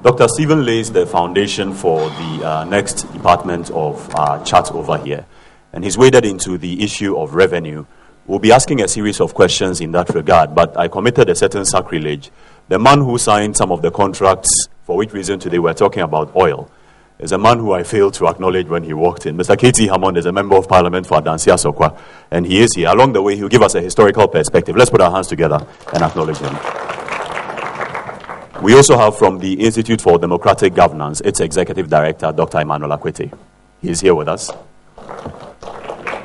Dr. Stephen lays the foundation for the next department of chat over here, and he's waded into the issue of revenue. We'll be asking a series of questions in that regard, but I committed a certain sacrilege. The man who signed some of the contracts, for which reason today we're talking about oil, is a man who I failed to acknowledge when he walked in. Mr. K.T. Hammond is a member of Parliament for Adansi Asokwa, and he is here. Along the way, he'll give us a historical perspective. Let's put our hands together and acknowledge him. We also have from the Institute for Democratic Governance, its Executive Director, Dr. Emmanuel Akwete. He is here with us.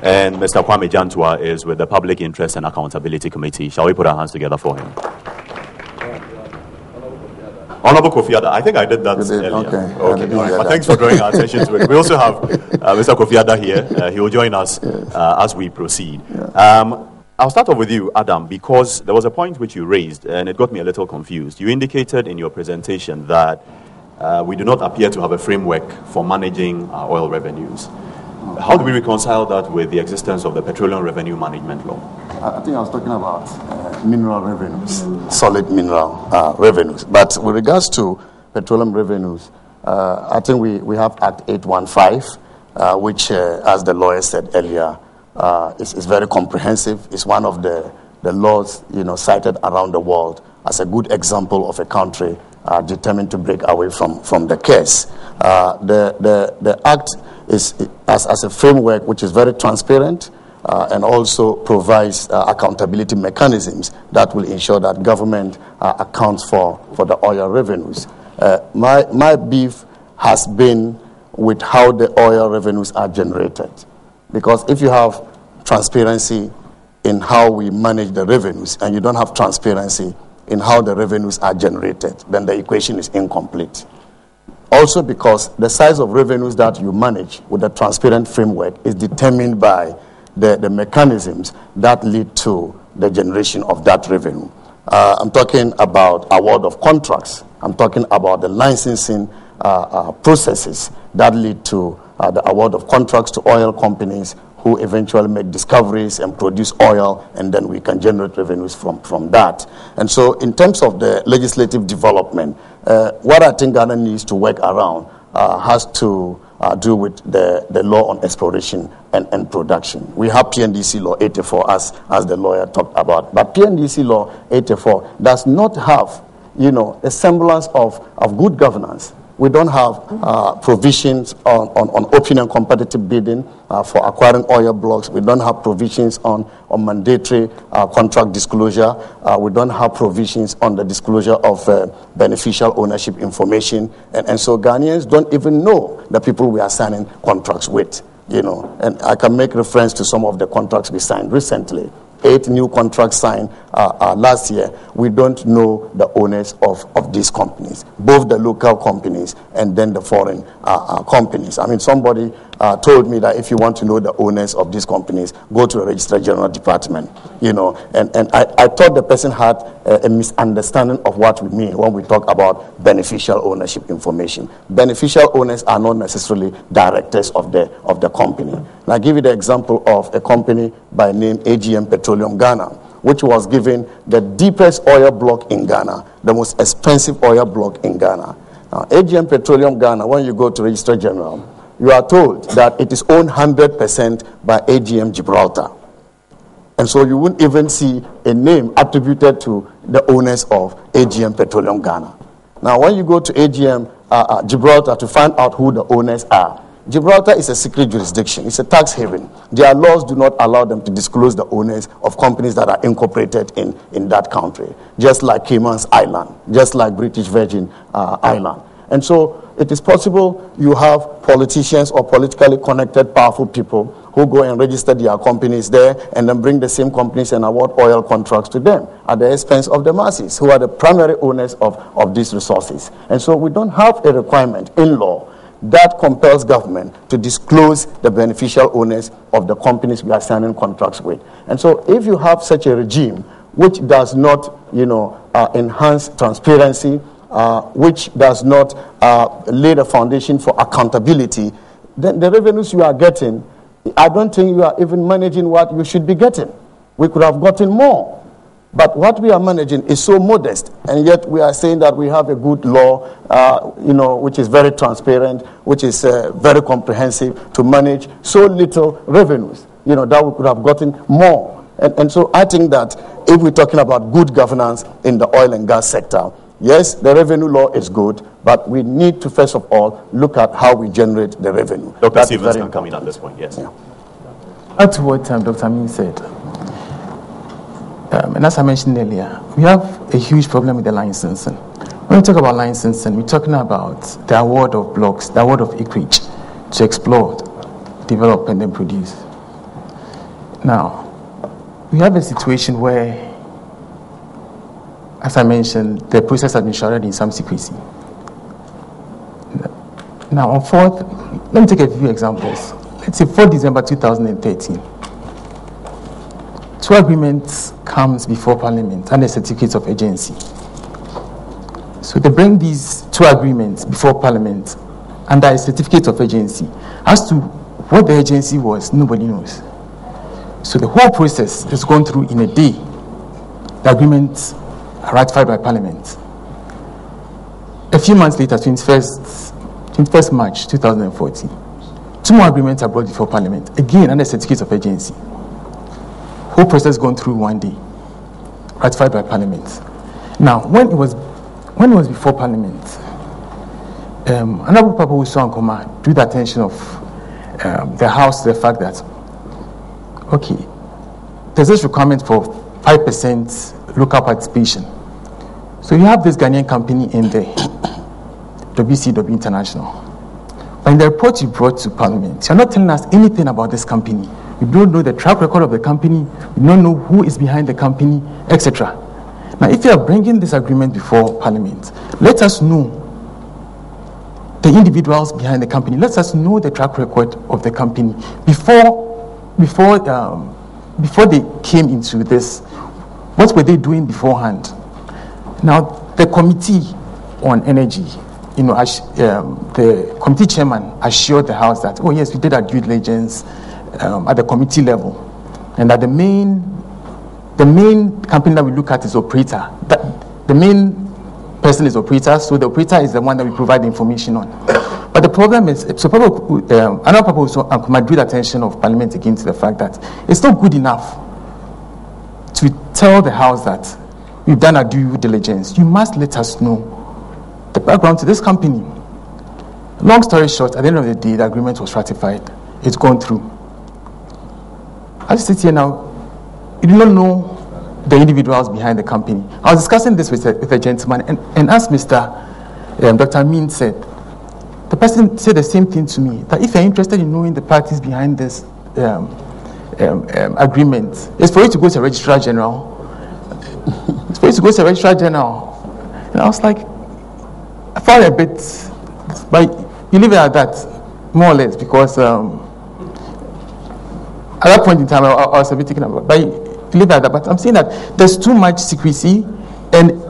And Mr. Kwame Jantua is with the Public Interest and Accountability Committee. Shall we put our hands together for him? Honorable Kofi Adda, I think I did that earlier. Okay. All right. But thanks for drawing our attention to it. We also have Mr. Kofi Adda here. He will join us as we proceed. I'll start off with you, Adam, because there was a point which you raised, and it got me a little confused. You indicated in your presentation that we do not appear to have a framework for managing our oil revenues. How do we reconcile that with the existence of the Petroleum Revenue Management Law? I think I was talking about mineral revenues, solid mineral revenues. But with regards to petroleum revenues, I think we have Act 815, which, as the lawyer said earlier, is very comprehensive. It's one of the laws cited around the world as a good example of a country determined to break away from the curse. The Act is as a framework which is very transparent and also provides accountability mechanisms that will ensure that government accounts for the oil revenues. My beef has been with how the oil revenues are generated. Because if you have transparency in how we manage the revenues and you don't have transparency in how the revenues are generated, then the equation is incomplete. Also because the size of revenues that you manage with a transparent framework is determined by the mechanisms that lead to the generation of that revenue. I'm talking about award of contracts. I'm talking about the licensing processes that lead to the award of contracts to oil companies who eventually make discoveries and produce oil, and then we can generate revenues from that. And so in terms of the legislative development, what I think Ghana needs to work around has to do with the law on exploration and production. We have PNDC Law 84 as the lawyer talked about, but PNDC Law 84 does not have a semblance of good governance. We don't have provisions on open and competitive bidding for acquiring oil blocks. We don't have provisions on mandatory contract disclosure. We don't have provisions on the disclosure of beneficial ownership information. And so Ghanaians don't even know the people we are signing contracts with. And I can make reference to some of the contracts we signed recently. 8 new contracts signed last year. We don't know the owners of these companies, both the local companies and then the foreign companies. I mean, somebody told me that if you want to know the owners of these companies, go to the Registrar General Department, and I thought the person had a misunderstanding of what we mean when we talk about beneficial ownership information. Beneficial owners are not necessarily directors of the company. And I'll give you the example of a company by name AGM Petroleum Ghana, which was given the deepest oil block in Ghana, the most expensive oil block in Ghana. Now, AGM Petroleum Ghana, when you go to Registrar General, you are told that it is owned 100% by AGM Gibraltar. And so you wouldn't even see a name attributed to the owners of AGM Petroleum Ghana. Now, when you go to AGM Gibraltar to find out who the owners are, Gibraltar is a secret jurisdiction. It's a tax haven. Their laws do not allow them to disclose the owners of companies that are incorporated in that country, just like Cayman's Island, just like British Virgin Island. And so it is possible you have politicians or politically connected powerful people who go and register their companies there and then bring the same companies and award oil contracts to them at the expense of the masses, who are the primary owners of these resources. And so we don't have a requirement in law that compels government to disclose the beneficial owners of the companies we are signing contracts with. And so if you have such a regime which does not, enhance transparency, which does not lay the foundation for accountability, then the revenues you are getting, I don't think you are even managing what you should be getting. We could have gotten more. But what we are managing is so modest, and yet we are saying that we have a good law, which is very transparent, which is very comprehensive to manage so little revenues, that we could have gotten more. And so I think that if we're talking about good governance in the oil and gas sector, yes, the revenue law is good, but we need to first of all look at how we generate the revenue. Dr. Stevens can come in at this point, yes. Yeah. Add to what Dr. Amin said. And as I mentioned earlier, we have a huge problem with the licensing. When we talk about licensing, we're talking about the award of blocks, the award of acreage to explore, develop, and then produce. Now, we have a situation where, as I mentioned, the process has been shrouded in some secrecy. Now, on 4th, let me take a few examples. Let's say 4 December 2013. 2 agreements comes before Parliament under certificates of agency. So they bring these 2 agreements before Parliament under a certificate of agency. As to what the agency was, nobody knows. So the whole process is gone through in a day. The agreements are ratified by Parliament. A few months later, 21st March 2014, 2 more agreements are brought before Parliament, again under certificates of agency. Whole process gone through one day, ratified by Parliament. Now, when it was before Parliament, Honorable Papa Uso Ankoma drew the attention of the House to the fact that, okay, there's this requirement for 5% local participation. So you have this Ghanaian company in there, WCW International. But in the report you brought to Parliament, you're not telling us anything about this company. We don't know the track record of the company. We don't know who is behind the company, etc. Now, if you are bringing this agreement before Parliament, let us know the individuals behind the company. Let us know the track record of the company before they came into this. What were they doing beforehand? Now, the Committee on Energy, the committee chairman assured the House that, oh yes, we did our due diligence at the committee level, and that the main company that we look at is operator. The main person is operator, so the operator is the one that we provide the information on. But the problem is, so another purpose, I drew the attention of Parliament again to the fact that it's not good enough to tell the House that we've done our due diligence. You must let us know the background to this company. Long story short, at the end of the day, the agreement was ratified. It's gone through. As you sit here now, you do not know the individuals behind the company. I was discussing this with a gentleman, and as Dr. Amin said, the person said the same thing to me, that if you're interested in knowing the parties behind this agreement, it's for you to go to a registrar general. It's for you to go to a registrar general. And I was like, I found it a bit, but you leave it at that, more or less, because at that point in time, I was a bit taken about, but leave it at that. But I'm saying that there's too much secrecy and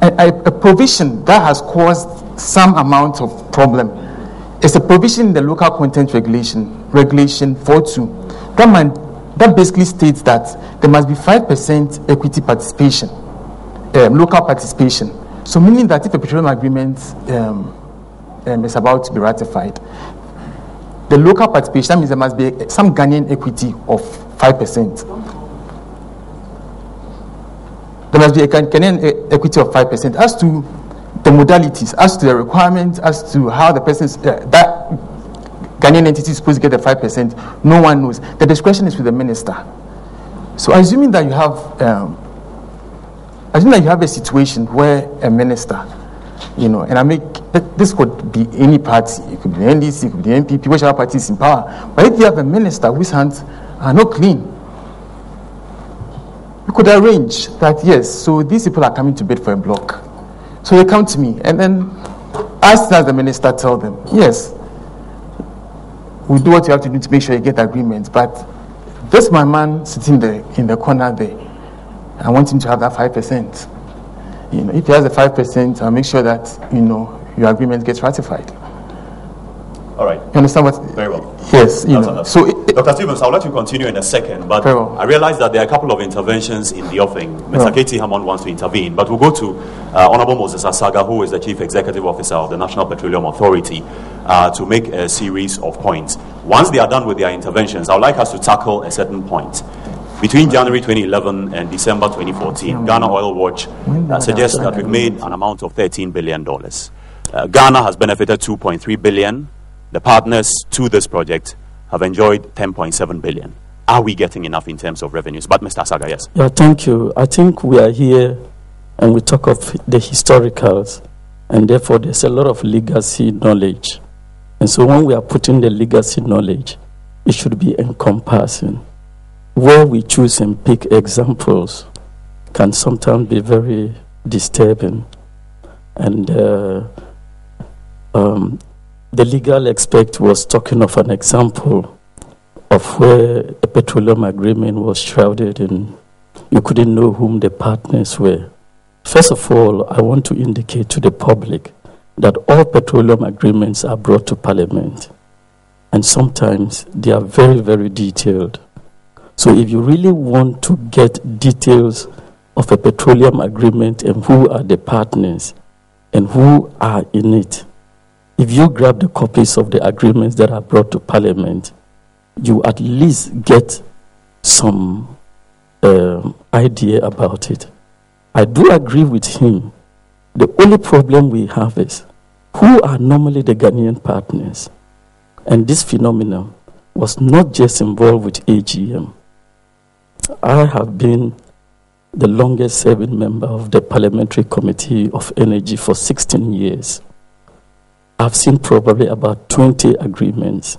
a provision that has caused some amount of problem. It's a provision in the local content regulation 42. That basically states that there must be 5% equity participation, local participation. So meaning that if a petroleum agreement is about to be ratified, the local participation, that means there must be some Ghanaian equity of 5%. There must be a Ghanaian equity of 5%. As to the modalities, as to the requirements, as to how the person's that Ghanaian entity is supposed to get the 5%, no one knows. The discretion is with the minister. So assuming that you have a situation where a minister, this could be any party, it could be the NDC, it could be the NPP, whichever party is in power. But if you have a minister whose hands are not clean, you could arrange that, yes, so these people are coming to bid for a block. So they come to me, and then as the minister tell them, yes, we do what you have to do to make sure you get agreement, but this my man sitting there in the corner there, I want him to have that 5%. If he has the 5%, I'll make sure that, your agreement gets ratified. All right. You understand what? Very well. Yes. So, Dr. Stevens, I'll let you continue in a second, but I realize that there are a couple of interventions in the offing. Mr. K.T. Hammond wants to intervene, but we'll go to Honorable Moses Asaga, who is the Chief Executive Officer of the National Petroleum Authority, to make a series of points. Once they are done with their interventions, I would like us to tackle a certain point. Between January 2011 and December 2014, Ghana Oil Watch suggests that we've made an amount of $13 billion. Ghana has benefited $2.3 billion. The partners to this project have enjoyed $10.7 billion. Are we getting enough in terms of revenues? But Mr. Asaga, yes. Yeah, thank you. I think we are here and we talk of the historicals, and therefore there's a lot of legacy knowledge. And so when we are putting the legacy knowledge, it should be encompassing. Where we choose and pick examples can sometimes be very disturbing. And the legal expert was talking of an example of where a petroleum agreement was shrouded in, you couldn't know whom the partners were. First of all, I want to indicate to the public that all petroleum agreements are brought to Parliament. And sometimes they are very, very detailed. So if you really want to get details of a petroleum agreement and who are the partners and who are in it, if you grab the copies of the agreements that are brought to Parliament, you at least get some idea about it. I do agree with him. The only problem we have is who are normally the Ghanaian partners. And this phenomenon was not just involved with AGM. I have been the longest serving member of the Parliamentary Committee of Energy for 16 years. I've seen probably about 20 agreements.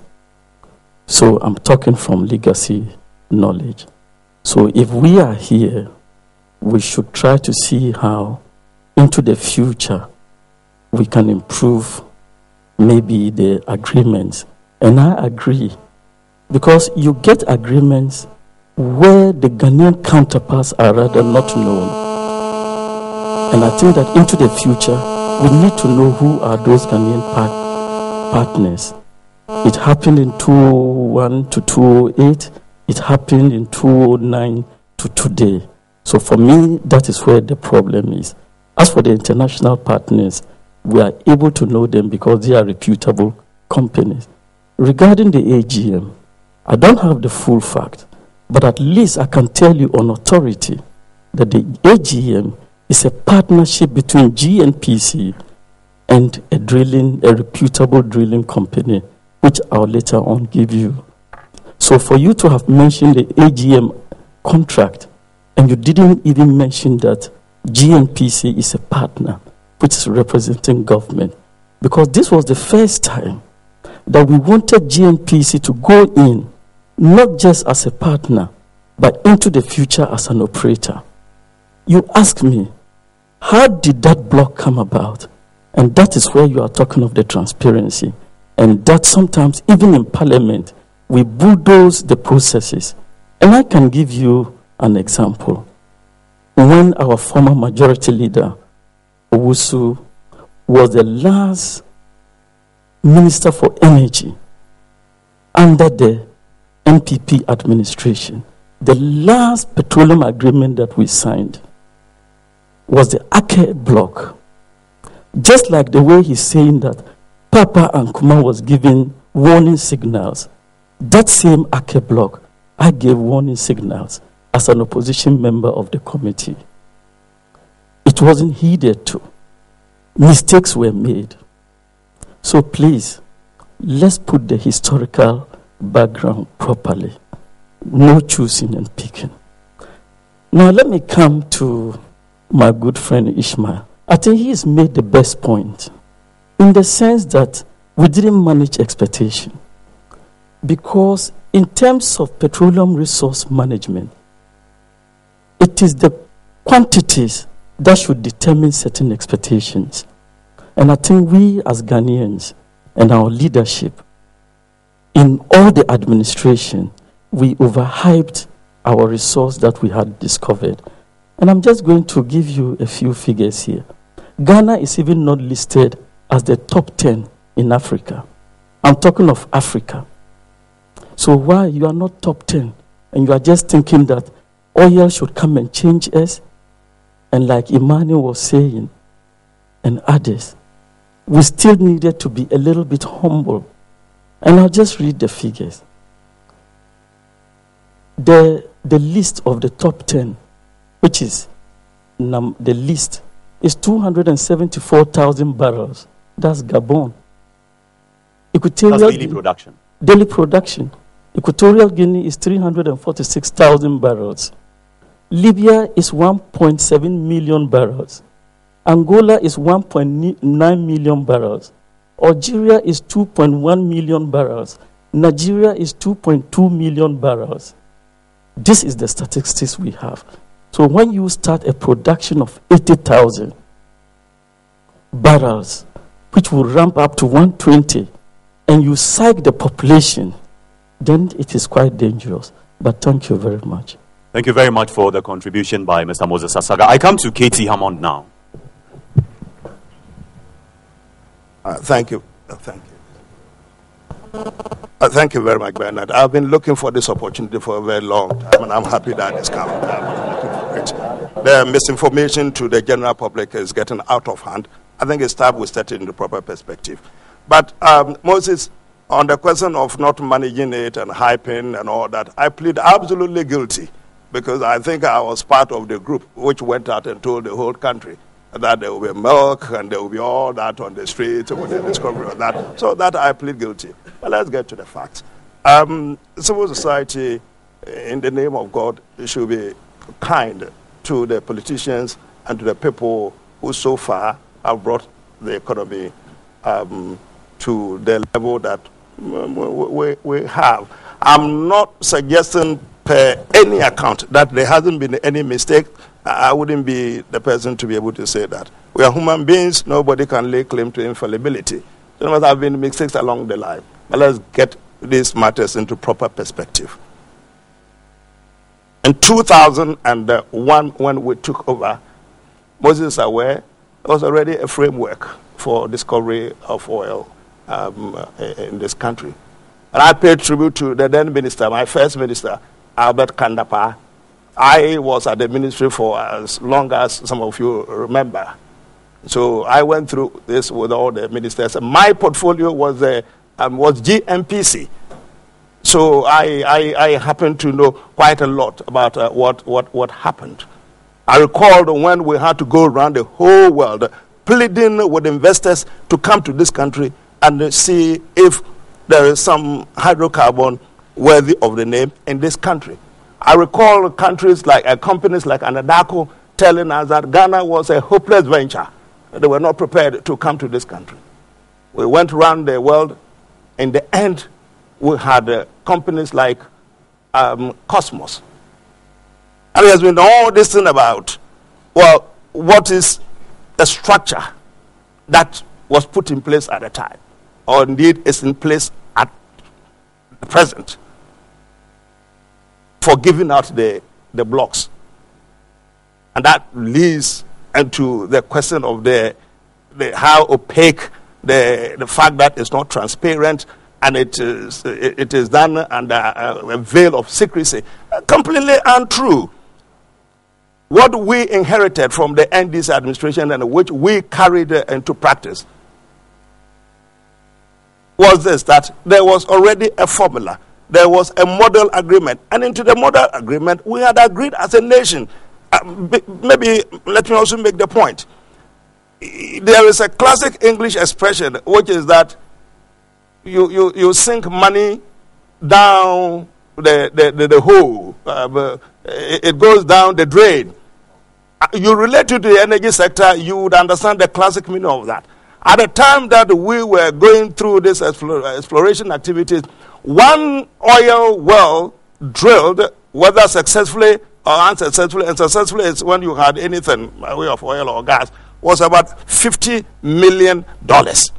So I'm talking from legacy knowledge. So if we are here, we should try to see how into the future we can improve maybe the agreements. And I agree, because you get agreements where the Ghanaian counterparts are rather not known. And I think that into the future, we need to know who are those Ghanaian partners. It happened in 2001 to 2008. It happened in 2009 to today. So for me, that is where the problem is. As for the international partners, we are able to know them because they are reputable companies. Regarding the AGM, I don't have the full fact, but at least I can tell you on authority that the AGM is a partnership between GNPC and a reputable drilling company, which I'll later on give you. So for you to have mentioned the AGM contract, and you didn't even mention that GNPC is a partner, which is representing government, because this was the first time that we wanted GNPC to go in, not just as a partner, but into the future as an operator. You ask me, how did that block come about? And that is where you are talking of the transparency. And that sometimes, even in Parliament, we bulldoze the processes. And I can give you an example. When our former majority leader, Owusu, was the last Minister for Energy under the NPP administration, the last petroleum agreement that we signed was the Ake block. Just like the way he's saying that Papa and Kuma was giving warning signals, that same Ake block, I gave warning signals as an opposition member of the committee. It wasn't heeded to. Mistakes were made. So please, let's put the historical background properly. No choosing and picking. Now let me come to my good friend Ishmael. I think he has made the best point in the sense that we didn't manage expectation. Because in terms of petroleum resource management, it is the quantities that should determine certain expectations. And I think we as Ghanaians and our leadership in all the administration, we overhyped our resource that we had discovered. And I'm just going to give you a few figures here. Ghana is even not listed as the top 10 in Africa. I'm talking of Africa. So why you are not top 10 and you are just thinking that oil should come and change us? And like Emmanuel was saying, and others, we still needed to be a little bit humble. And I'll just read the figures. The list of the top 10, which is the list, is 274,000 barrels. That's Gabon. That's daily production. Daily production. Equatorial Guinea is 346,000 barrels. Libya is 1.7 million barrels. Angola is 1.9 million barrels. Algeria is 2.1 million barrels. Nigeria is 2.2 million barrels. This is the statistics we have. So when you start a production of 80,000 barrels, which will ramp up to 120, and you psych the population, then it is quite dangerous. But thank you very much. Thank you very much for the contribution by Mr. Moses Asaga. I come to Katie Hammond now. Thank you. Thank you. Thank you very much, Bernard. I've been looking for this opportunity for a very long time, and I'm happy that it's come. I'm looking for it. The misinformation to the general public is getting out of hand. I think it's time we set it in the proper perspective. But Moses, on the question of not managing it and hyping and all that, I plead absolutely guilty, because I think I was part of the group which went out and told the whole country that there will be milk and there will be all that on the streets with the discovery of that. So that I plead guilty. But let's get to the facts. Civil society, in the name of God, should be kind to the politicians and to the people who so far have brought the economy to the level that we have. I'm not suggesting per any account that there hasn't been any mistake. I wouldn't be the person to be able to say that. We are human beings. Nobody can lay claim to infallibility. There must have been mistakes along the line. But let's get these matters into proper perspective. In 2001, when we took over, Moses is aware, there was already a framework for discovery of oil in this country. And I paid tribute to the then minister, my first minister, Albert Kandapa. I was at the ministry for as long as some of you remember. So I went through this with all the ministers. My portfolio was GMPC. So I happen to know quite a lot about what happened. I recalled when we had to go around the whole world pleading with investors to come to this country and see if there is some hydrocarbon worthy of the name in this country. I recall countries like companies like Anadaco telling us that Ghana was a hopeless venture. They were not prepared to come to this country. We went around the world. In the end, we had companies like Cosmos. And there's been all this thing about, well, what is the structure that was put in place at the time, or indeed is in place at the present, for giving out the blocks. And that leads into the question of the how opaque the fact that it's not transparent and it is done under a veil of secrecy. Completely untrue. What we inherited from the NDC administration and which we carried into practice was this, that there was already a formula. There was a model agreement. And into the model agreement, we had agreed as a nation. Maybe let me also make the point. There is a classic English expression, which is that you sink money down the hole. It goes down the drain. You relate to the energy sector, you would understand the classic meaning of that. At the time that we were going through this exploration activities, one oil well drilled, whether successfully or unsuccessfully, and successfully is when you had anything by way of oil or gas, was about $50 million. And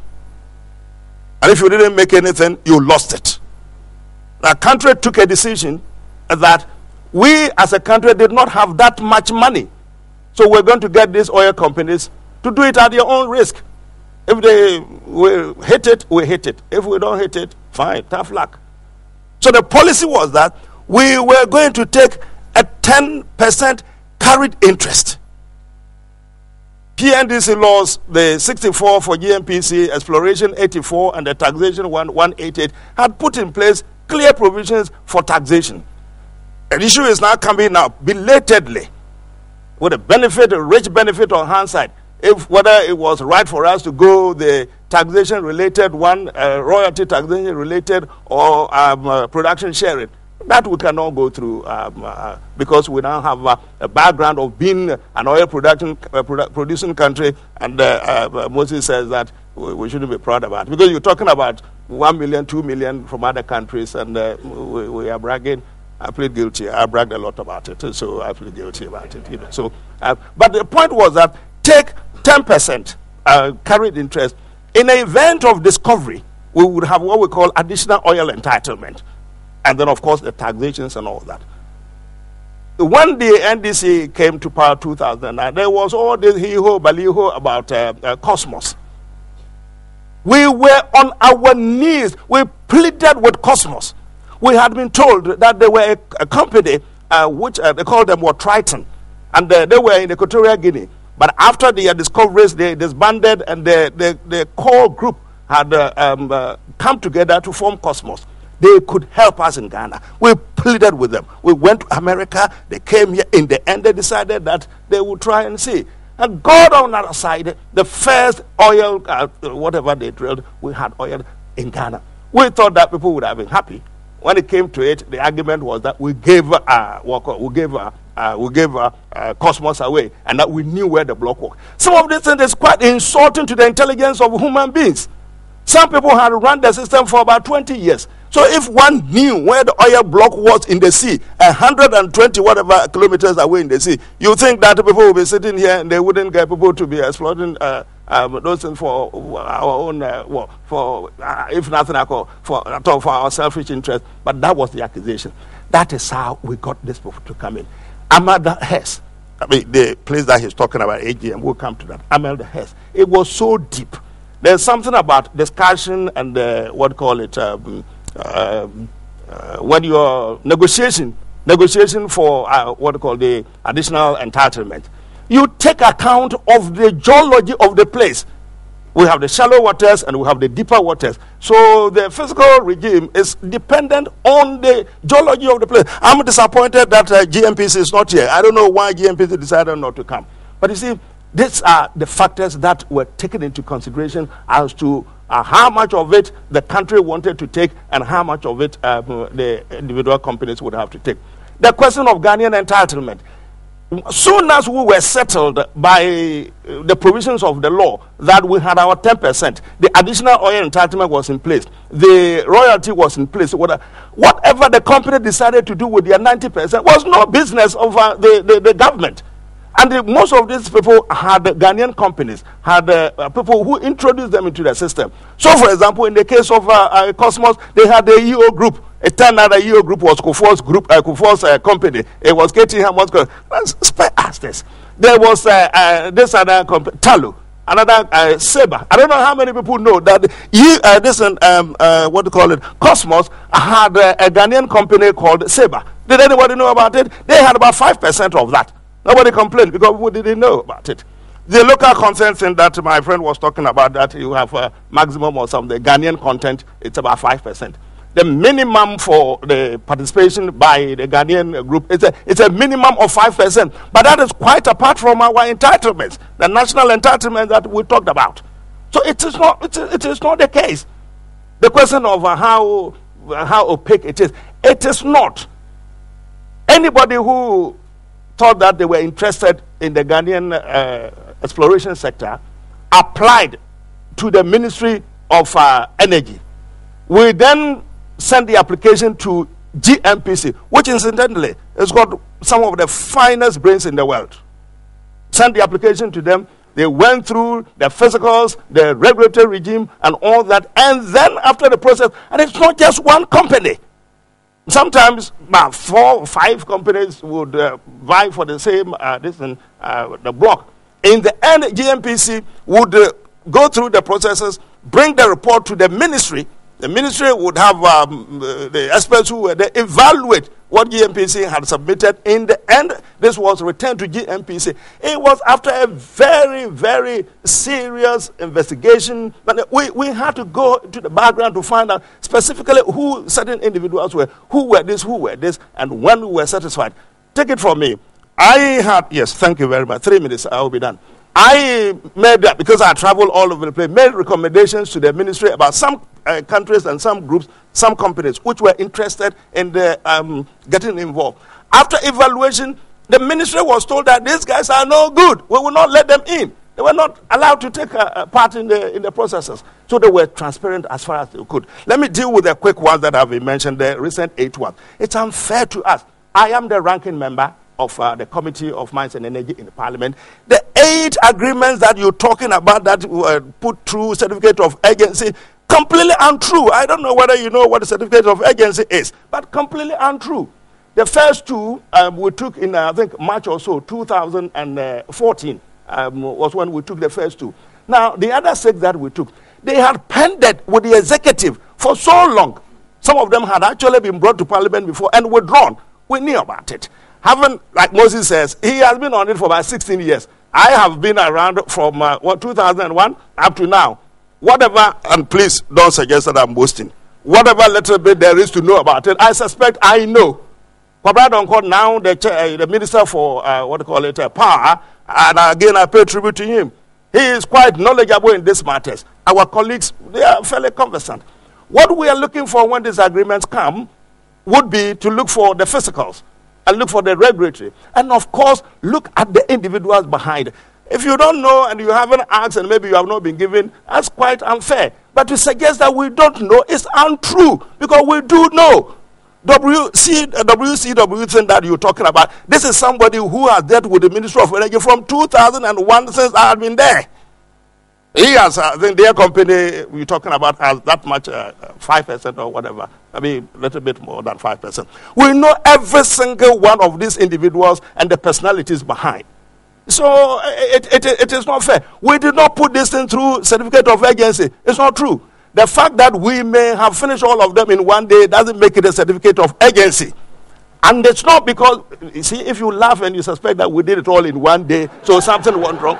if you didn't make anything, you lost it. The country took a decision that we as a country did not have that much money. So we're going to get these oil companies to do it at their own risk. If they will hit it, we hit it. If we don't hit it, fine, tough luck. So the policy was that we were going to take a 10% carried interest. PNDC laws, the 64 for GMPC, exploration 84, and the taxation 188 had put in place clear provisions for taxation. An issue is now coming up belatedly with a benefit, a rich benefit on hindsight. If whether it was right for us to go the taxation related one, royalty taxation related, or production sharing, that we cannot go through because we now have a background of being an oil producing country, and Moses says that we shouldn't be proud about it. Because you're talking about 1 million, 2 million from other countries, and we are bragging. I plead guilty. I bragged a lot about it, so I plead guilty about it. So, but the point was that take 10% carried interest. In the event of discovery, we would have what we call additional oil entitlement. And then, of course, the taxations and all that. When the NDC came to power 2009, there was all this hee-ho, baliho about Cosmos. We were on our knees. We pleaded with Cosmos. We had been told that they were a company which they called them Triton. And they were in Equatorial Guinea. But after their discoveries, they disbanded, and the core group had come together to form Cosmos. They could help us in Ghana. We pleaded with them. We went to America. They came here. In the end, they decided that they would try and see. And God on our side, the first oil, whatever they drilled, we had oil in Ghana. We thought that people would have been happy. When it came to it, the argument was that we gave Cosmos away, and that we knew where the block was. Some of this is quite insulting to the intelligence of human beings. Some people had run the system for about 20 years. So if one knew where the oil block was in the sea, 120 whatever kilometers away in the sea, you think that people will be sitting here and they wouldn't get people to be exploiting those things for our own, if nothing at all, for our selfish interest. But that was the accusation. That is how we got this people to come in. Amelda Hess, the place that he's talking about, AGM, we'll come to that. Amelda Hess, it was so deep. There's something about discussion and when you're negotiation for the additional entitlement, you take account of the geology of the place. We have the shallow waters and we have the deeper waters. So the physical regime is dependent on the geology of the place. I'm disappointed that GMPC is not here. I don't know why GMPC decided not to come. But you see, these are the factors that were taken into consideration as to how much of it the country wanted to take and how much of it the individual companies would have to take. The question of Ghanaian entitlement. Soon as we were settled by the provisions of the law that we had our 10%, the additional oil entitlement was in place, the royalty was in place, whatever the company decided to do with their 90% was no business of the government. And most of these people had Ghanaian companies, had people who introduced them into the system. So, for example, in the case of Cosmos, they had the EO group. It turned out the EO group was Kufuor's group, Kufuor's company. It was Hammond's company. Spare us this. There was this other company, Talu, another Sabre. I don't know how many people know that Cosmos had a Ghanaian company called Sabre. Did anybody know about it? They had about 5% of that. Nobody complained because we didn't know about it. The local content thing that my friend was talking about, that you have a maximum or something, the Ghanaian content, it's about 5%. The minimum for the participation by the Ghanaian group, it's a minimum of 5%. But that is quite apart from our entitlements, the national entitlement that we talked about. So it is not the case. The question of how opaque it is not. Anybody who thought that they were interested in the Ghanaian exploration sector applied to the Ministry of Energy. We then sent the application to GMPC, which incidentally has got some of the finest brains in the world. Sent the application to them. They went through the physicals, the regulatory regime, and all that. And then after the process, and it's not just one company. Sometimes 4 or 5 companies would vie for the same the block. In the end, GMPC would go through the processes, bring the report to the ministry. The ministry would have the experts who were there evaluate what GMPC had submitted. In the end, this was returned to GMPC. It was after a very, very serious investigation. But we had to go to the background to find out specifically who certain individuals were, who were this, and when we were satisfied. Take it from me. I had, yes, thank you very much. 3 minutes, I will be done. I made that, because I traveled all over the place, made recommendations to the ministry about some countries and some groups, some companies which were interested in the, getting involved. After evaluation, the ministry was told that these guys are no good. We will not let them in. They were not allowed to take part in the processes. So they were transparent as far as they could. Let me deal with the quick ones that have been mentioned, the recent 8 ones. It's unfair to us. I am the ranking member of the Committee of Mines and Energy in the Parliament. The 8 agreements that you're talking about that were put through certificate of agency, completely untrue. I don't know whether you know what the certificate of agency is, but completely untrue. The first 2 we took in, I think, March or so, 2014 was when we took the first 2. Now, the other 6 that we took, they had pended with the executive for so long. Some of them had actually been brought to Parliament before and withdrawn. We knew about it. Haven't, like Moses says, he has been on it for about 16 years. I have been around from 2001 up to now. Whatever, and please don't suggest that I'm boasting. Whatever little bit there is to know about it, I suspect I know. Kwabra now the Minister for Power, and again I pay tribute to him. He is quite knowledgeable in these matters. Our colleagues, they are fairly conversant. What we are looking for when these agreements come would be to look for the physicals and look for the regulatory, and of course look at the individuals behind. If you don't know and you haven't asked and maybe you have not been given, that's quite unfair. But to suggest that we don't know is untrue, because we do know. WCW thing that you're talking about, this is somebody who has dealt with the Ministry of Energy from 2001 since I have been there. He has, I think their company we're talking about has that much, 5% or whatever. I mean, a little bit more than 5%. We know every single one of these individuals and the personalities behind. So it is not fair. We did not put this thing through certificate of agency. It's not true. The fact that we may have finished all of them in one day doesn't make it a certificate of agency. And it's not because, you see, if you laugh and you suspect that we did it all in one day, so something went wrong.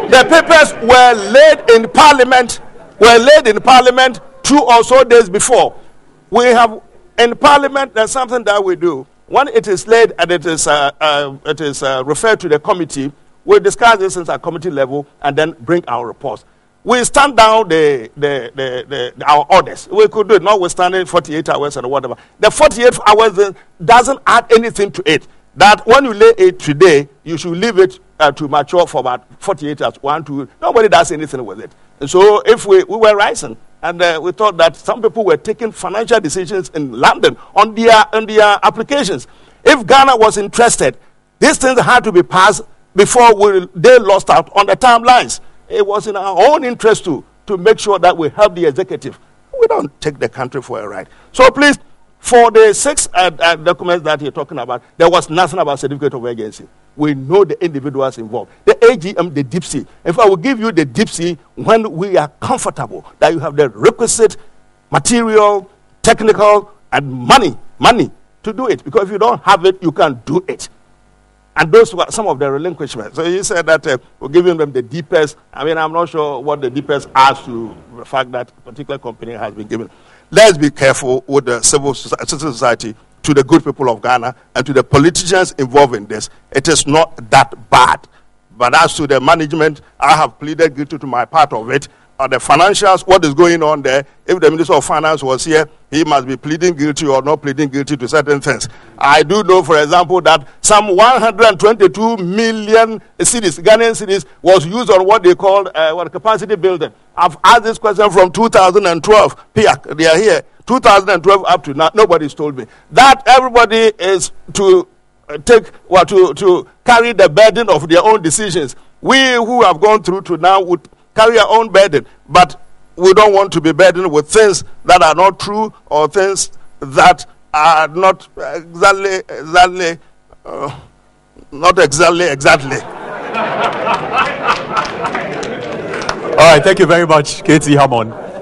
The papers were laid in Parliament 2 or so days before. We have, in Parliament, there's something that we do. When it is laid and it is referred to the committee, we discuss this at committee level and then bring our reports. We stand down our orders. We could do it, notwithstanding 48 hours and whatever. The 48 hours doesn't add anything to it. That when you lay it today, you should leave it to mature for about 48 hours. 1, 2, nobody does anything with it. And so if we were rising, and we thought that some people were taking financial decisions in London on their applications. If Ghana was interested, these things had to be passed before they lost out on the timelines. It was in our own interest to make sure that we help the executive. We don't take the country for a ride. So please, for the 6 documents that you're talking about, there was nothing about certificate of agency. We know the individuals involved. The AGM, the deep sea. If I will give you the deep sea when we are comfortable that you have the requisite material, technical, and money to do it. Because if you don't have it, you can't do it. And those were some of the relinquishments. So you said that we're giving them the deepest. I mean, I'm not sure what the deepest adds to the fact that a particular company has been given. Let's be careful with the civil society, to the good people of Ghana, and to the politicians involved in this. It is not that bad. But as to the management, I have pleaded guilty to my part of it. The financials, what is going on there, if the Minister of Finance was here, he must be pleading guilty or not pleading guilty to certain things. I do know, for example, that some 122 million cedis, Ghanaian cedis, was used on what they called capacity building. I've asked this question from 2012. PIAC, they are here. 2012 up to now, nobody's told me. That everybody is to to carry the burden of their own decisions. We who have gone through to now would carry our own burden, but we don't want to be burdened with things that are not true or things that are not exactly. All right, thank you very much, KT Hammond.